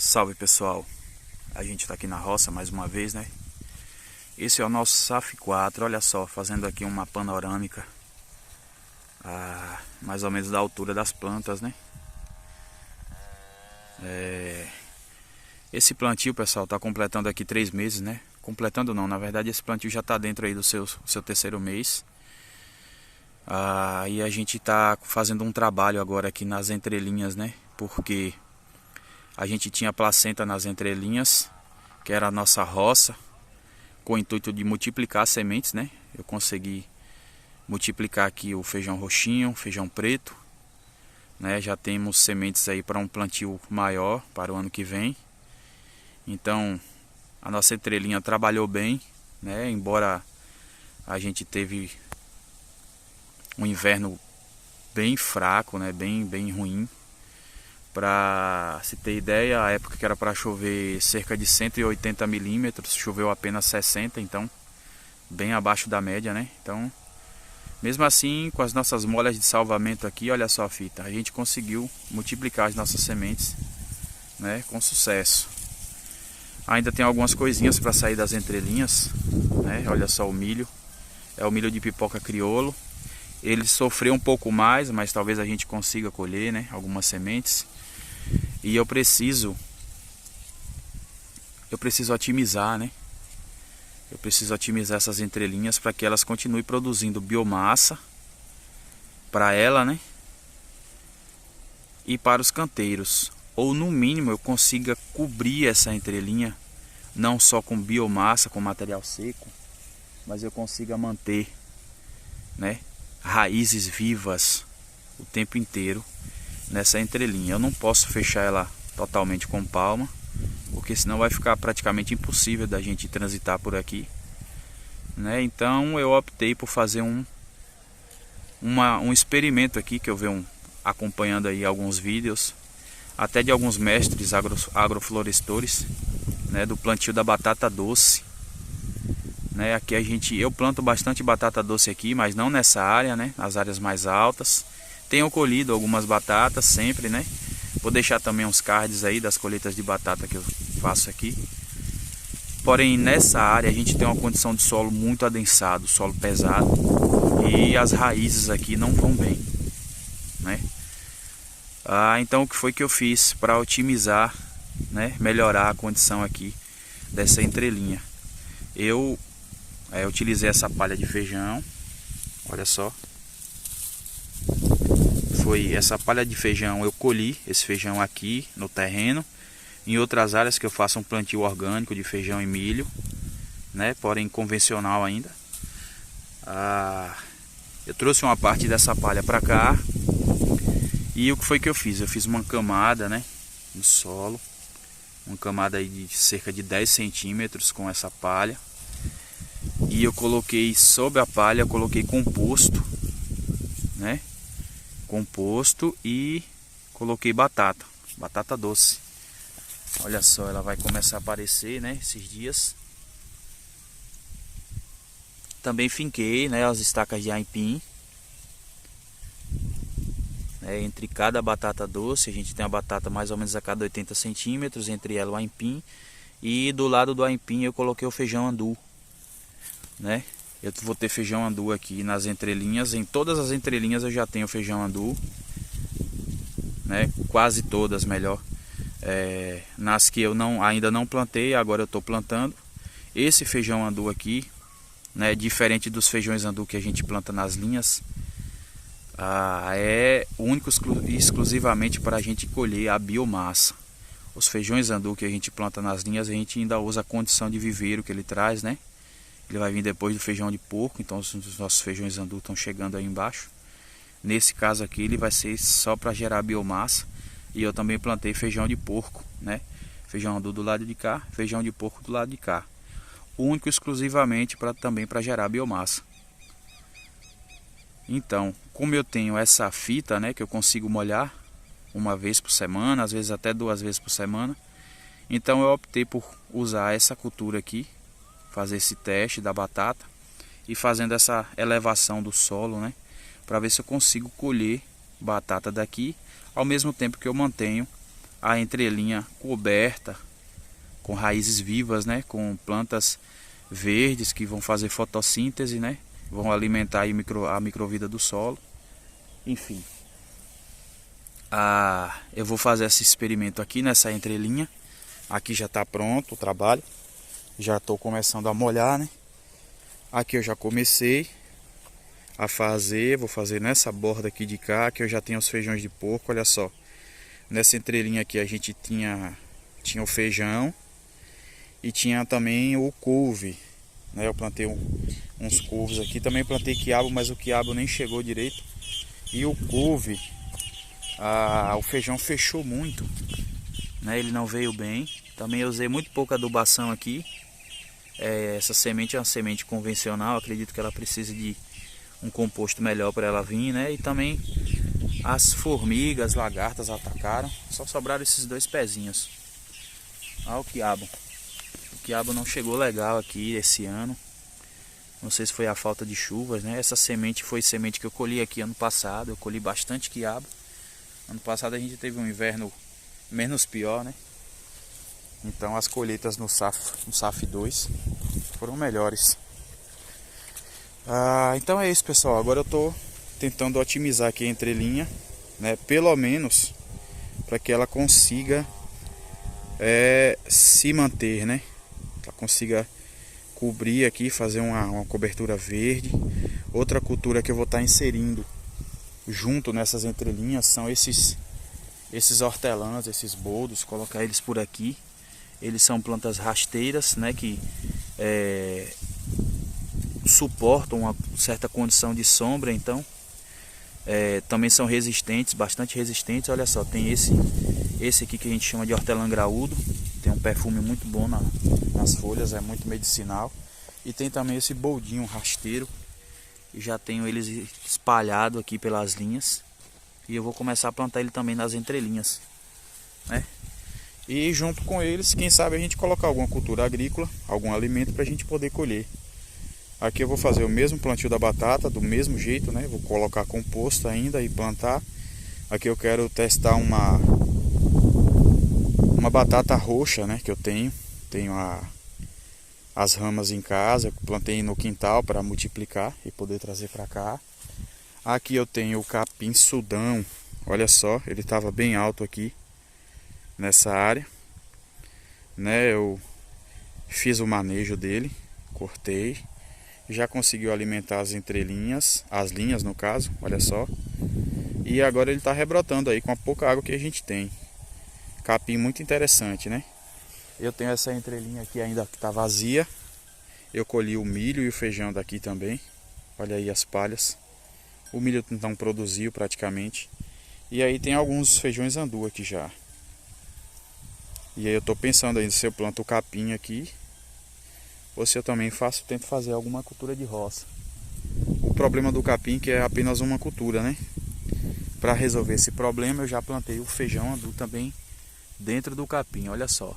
Salve pessoal, a gente está aqui na roça mais uma vez, né? Esse é o nosso SAF 4, olha só, fazendo aqui uma panorâmica mais ou menos da altura das plantas, né? Esse plantio, pessoal, está completando aqui 3 meses, né? Completando não, na verdade esse plantio já está dentro aí do seu terceiro mês. E a gente está fazendo um trabalho agora aqui nas entrelinhas, né? Porque a gente tinha placenta nas entrelinhas, que era a nossa roça, com o intuito de multiplicar as sementes, né? Eu consegui multiplicar aqui o feijão roxinho, feijão preto, né? Já temos sementes aí para um plantio maior para o ano que vem. Então a nossa entrelinha trabalhou bem, né? Embora a gente teve um inverno bem fraco, né? Bem ruim. Para se ter ideia, a época que era para chover cerca de 180 milímetros, choveu apenas 60, então bem abaixo da média, né? Então, mesmo assim, com as nossas molhas de salvamento aqui, olha só a fita, a gente conseguiu multiplicar as nossas sementes, né? Com sucesso. Ainda tem algumas coisinhas para sair das entrelinhas, né? Olha só o milho, é o milho de pipoca crioulo. Ele sofreu um pouco mais, mas talvez a gente consiga colher, né? Algumas sementes. E eu preciso otimizar, né? Eu preciso otimizar essas entrelinhas para que elas continuem produzindo biomassa para ela, né? E para os canteiros. Ou no mínimo eu consiga cobrir essa entrelinha não só com biomassa, com material seco, mas eu consiga manter, né, raízes vivas o tempo inteiro nessa entrelinha. Eu não posso fechar ela totalmente com palma, porque senão vai ficar praticamente impossível da gente transitar por aqui, né? Então eu optei por fazer um experimento aqui, que eu venho acompanhando aí alguns vídeos, até de alguns mestres agroflorestores, né, do plantio da batata doce, né? Aqui eu planto bastante batata doce aqui, mas não nessa área, né? Nas áreas mais altas. Tenho colhido algumas batatas sempre, né? Vou deixar também uns cards aí das colheitas de batata que eu faço aqui. Porém, nessa área a gente tem uma condição de solo muito adensado, solo pesado, e as raízes aqui não vão bem, né? Então o que foi que eu fiz para otimizar, né? Melhorar a condição aqui dessa entrelinha? Eu utilizei essa palha de feijão, olha só. Foi essa palha de feijão, eu colhi esse feijão aqui no terreno. Em outras áreas que eu faço um plantio orgânico de feijão e milho, né? Porém convencional ainda. Eu trouxe uma parte dessa palha para cá. E o que foi que eu fiz? Eu fiz uma camada, né, no solo. Uma camada aí de cerca de 10 centímetros com essa palha. E eu coloquei sobre a palha, eu coloquei composto, né? Composto, e coloquei batata doce. Olha só, ela vai começar a aparecer, né, esses dias. Também finquei, né, as estacas de aipim, né, entre cada batata doce. A gente tem a batata mais ou menos a cada 80 centímetros, entre ela o aipim. E do lado do aipim eu coloquei o feijão andu, né? Eu vou ter feijão andu aqui nas entrelinhas. Em todas as entrelinhas eu já tenho feijão andu, né? Quase todas, melhor. Nas que eu ainda não plantei, agora eu estou plantando. Esse feijão andu aqui, né? Diferente dos feijões andu que a gente planta nas linhas, é único e exclusivamente para a gente colher a biomassa. Os feijões andu que a gente planta nas linhas, a gente ainda usa a condição de viveiro que ele traz, né? Ele vai vir depois do feijão de porco, então os nossos feijões andu estão chegando aí embaixo. Nesse caso aqui ele vai ser só para gerar biomassa. E eu também plantei feijão de porco, né? Feijão andu do lado de cá, feijão de porco do lado de cá. Único e exclusivamente também para gerar biomassa. Então, como eu tenho essa fita, né, que eu consigo molhar uma vez por semana, às vezes até 2 vezes por semana, então eu optei por usar essa cultura aqui, fazer esse teste da batata e fazendo essa elevação do solo, né, para ver se eu consigo colher batata daqui, ao mesmo tempo que eu mantenho a entrelinha coberta com raízes vivas, né? Com plantas verdes que vão fazer fotossíntese, né? Vão alimentar aí a microvida do solo. Enfim, eu vou fazer esse experimento aqui nessa entrelinha. Aqui já está pronto o trabalho. Já estou começando a molhar, né? Aqui eu já comecei a fazer. Vou fazer nessa borda aqui de cá, que eu já tenho os feijões de porco. Olha só, nessa entrelinha aqui a gente tinha o feijão e tinha também o couve, né? Eu plantei uns couves aqui. Também plantei quiabo, mas o quiabo nem chegou direito. E o couve, o feijão fechou muito, né? Ele não veio bem. Também eu usei muito pouca adubação aqui. Essa semente é uma semente convencional. Acredito que ela precise de um composto melhor para ela vir, né? E também as formigas, lagartas atacaram. Só sobraram esses dois pezinhos. Olha o quiabo. O quiabo não chegou legal aqui esse ano. Não sei se foi a falta de chuvas, né? Essa semente foi semente que eu colhi aqui ano passado. Eu colhi bastante quiabo. Ano passado a gente teve um inverno menos pior, né? Então as colheitas no SAF 2 foram melhores. Então é isso, pessoal. Agora eu tô tentando otimizar aqui a entrelinha, né? Pelo menos para que ela consiga se manter, né? Que ela consiga cobrir aqui, fazer uma cobertura verde. Outra cultura que eu vou estar inserindo junto nessas entrelinhas são esses hortelãs, esses boldos. Colocar eles por aqui. Eles são plantas rasteiras, né, que suportam uma certa condição de sombra. Então também são resistentes, bastante resistentes. Olha só, tem esse aqui que a gente chama de hortelã graúdo. Tem um perfume muito bom nas folhas, é muito medicinal. E tem também esse boldinho rasteiro. E já tenho eles espalhados aqui pelas linhas. E eu vou começar a plantar ele também nas entrelinhas, né? E junto com eles, quem sabe a gente colocar alguma cultura agrícola, algum alimento para a gente poder colher. Aqui eu vou fazer o mesmo plantio da batata, do mesmo jeito, né? Vou colocar composto ainda e plantar. Aqui eu quero testar uma batata roxa, né? Que eu tenho as ramas em casa, eu plantei no quintal para multiplicar e poder trazer para cá. Aqui eu tenho o capim Sudão. Olha só, ele estava bem alto aqui nessa área, né? Eu fiz o manejo dele, cortei, já conseguiu alimentar as entrelinhas, as linhas no caso, olha só. E agora ele está rebrotando aí com a pouca água que a gente tem. Capim muito interessante, né? Eu tenho essa entrelinha aqui ainda que está vazia. Eu colhi o milho e o feijão daqui também. Olha aí as palhas. O milho não produziu praticamente. E aí tem alguns feijões andu aqui já. E aí eu tô pensando ainda se eu planto o capim aqui ou se eu também tento fazer alguma cultura de roça. O problema do capim é que é apenas uma cultura, né? Para resolver esse problema eu já plantei o feijão andu também dentro do capim, olha só.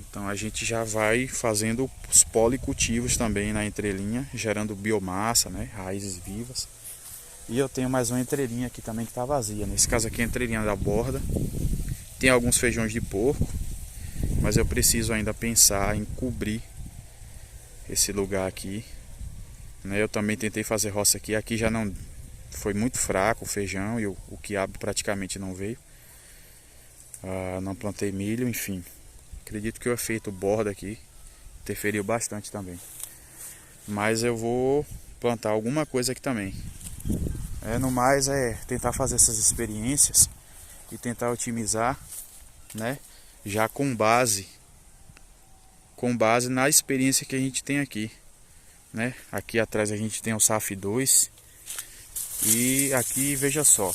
Então a gente já vai fazendo os policultivos também na entrelinha, gerando biomassa, né? Raízes vivas. E eu tenho mais uma entrelinha aqui também que está vazia. Nesse caso aqui é a entrelinha da borda. Tem alguns feijões de porco, mas eu preciso ainda pensar em cobrir esse lugar aqui, né? Eu também tentei fazer roça aqui. Aqui já não foi muito fraco o feijão e o quiabo praticamente não veio. Não plantei milho, enfim. Acredito que o efeito borda aqui interferiu bastante também. Mas eu vou plantar alguma coisa aqui também. No mais tentar fazer essas experiências e tentar otimizar, né? Já com base na experiência que a gente tem aqui, né? Aqui atrás a gente tem o SAF 2 e aqui veja só,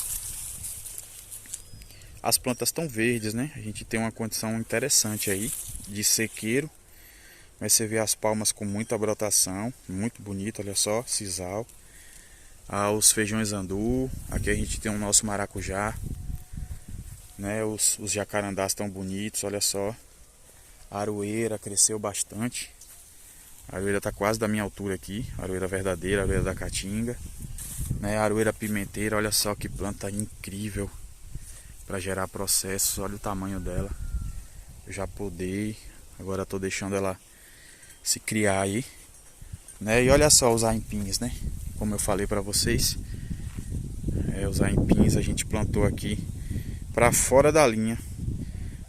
as plantas estão verdes, né? A gente tem uma condição interessante aí de sequeiro, mas você vê as palmas com muita brotação, muito bonito, olha só, sisal. Os feijões andu, aqui a gente tem o nosso maracujá, né? Os jacarandás estão bonitos, olha só. A aroeira cresceu bastante. A aroeira está quase da minha altura aqui, a aroeira verdadeira, a aroeira da caatinga, né? A aroeira pimenteira, olha só que planta incrível. para gerar processos. Olha o tamanho dela. Eu já podei, agora estou deixando ela se criar aí, né? E olha só os aipins, né? Como eu falei para vocês, os aipins a gente plantou aqui para fora da linha,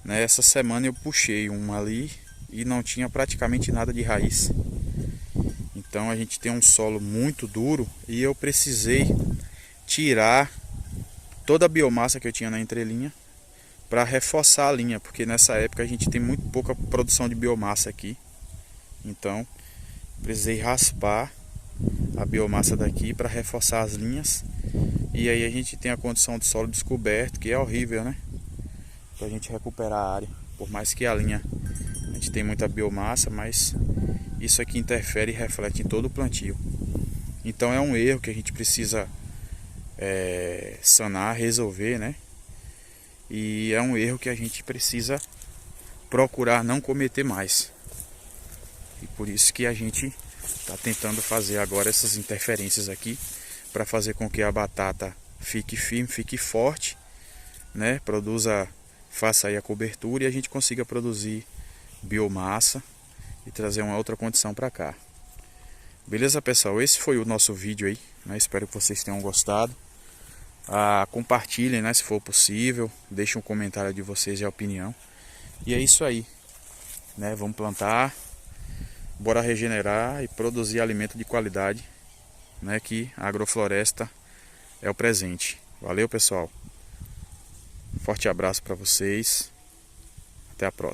né? Essa semana eu puxei um ali e não tinha praticamente nada de raiz. Então a gente tem um solo muito duro e eu precisei tirar toda a biomassa que eu tinha na entrelinha para reforçar a linha, porque nessa época a gente tem muito pouca produção de biomassa aqui. Então precisei raspar a biomassa daqui para reforçar as linhas. E aí a gente tem a condição de solo descoberto, que é horrível, né? Para a gente recuperar a área. Por mais que a linha a gente tem muita biomassa, mas isso aqui interfere e reflete em todo o plantio. Então é um erro que a gente precisa sanar, resolver, né? E é um erro que a gente precisa procurar não cometer mais. E por isso que a gente está tentando fazer agora essas interferências aqui, para fazer com que a batata fique firme, fique forte, né? Faça aí a cobertura e a gente consiga produzir biomassa e trazer uma outra condição para cá. Beleza, pessoal? Esse foi o nosso vídeo aí, né? Espero que vocês tenham gostado. Compartilhem, né, se for possível. Deixem um comentário de vocês e a opinião. E é isso aí, né? Vamos plantar, bora regenerar e produzir alimento de qualidade, né? Que a agrofloresta é o presente. Valeu, pessoal. Forte abraço para vocês. Até a próxima.